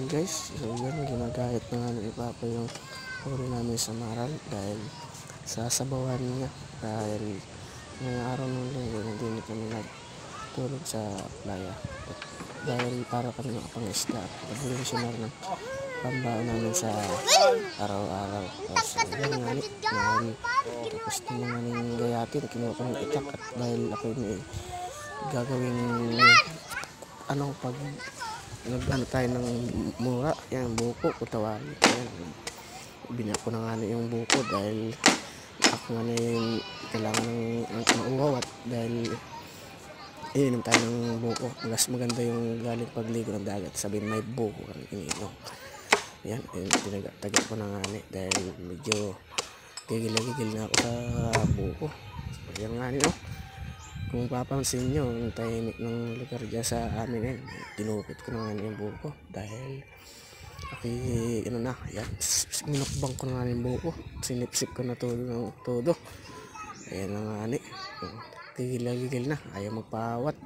Ayan guys, so yan, ginagayat na nga ni Papa yung huli namin sa maral dahil sa sabawan niya. Dahil ngayong araw ng linggo hindi kami nagtulog sa playa dahil para kami makapangisda at pagbuling siya ng pambaon namin sa araw-araw. So yan nga ni, dahil tapos na mga ning gayatin, kinuha kami itak at dahil ako may gagawin pag nag-ano tayo ng mura, yan, buko o tawari. Yan, binak ko na nga yung buko dahil ako nga na yung kailangan ng mauwaw at dahil iinom tayo ng buko. Mas maganda yung galing pagligo ng dagat, sabihin may buko kami iniinom. Yan, tinagtagit ko na nga dahil medyo gigil na ako sa buko. Yan nga no. Kung papansin nyo, yung tahimik ng lugar dyan sa amin eh, tinupit ko na nga yung buko dahil yan, minukbang ko na nga yung buko, sinipsip ko na todo. Ayan na nga ni, gigil na, ayaw magpaawat.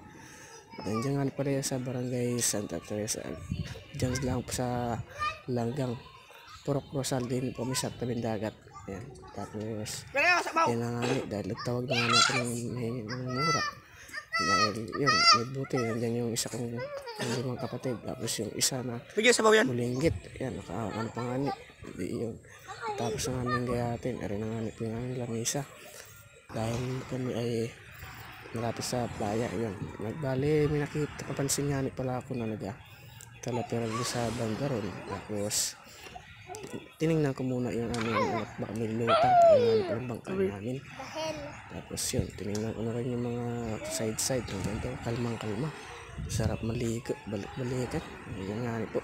Nandiyan nga pala sa barangay Santa Teresa, dyan lang po sa Langgang, Purok Rosal din po, may sa tabing dagat. Ayan, tapos yan na nga ni, dahil nagtawag na nga natin ng mura dahil yun, may buti, nandiyan yung isa kong limang kapatid, tapos yung isa na mulinggit, yan, ano pa nga ni, yun, tapos na namin gayatin, ari na nga ni, yung aming lamisa dahil kami ay malapit sa playa. Yun, nagbali, may nakita, kapansin nga ni pala ako na nagkalapiral sa bandaron, tapos tinignan ko muna yung aming baka may lutang yung bangka namin. Tapos yun, tinignan ko na rin yung mga side yung ganito, kalmang sarap maligo, balikan. Yan nga po,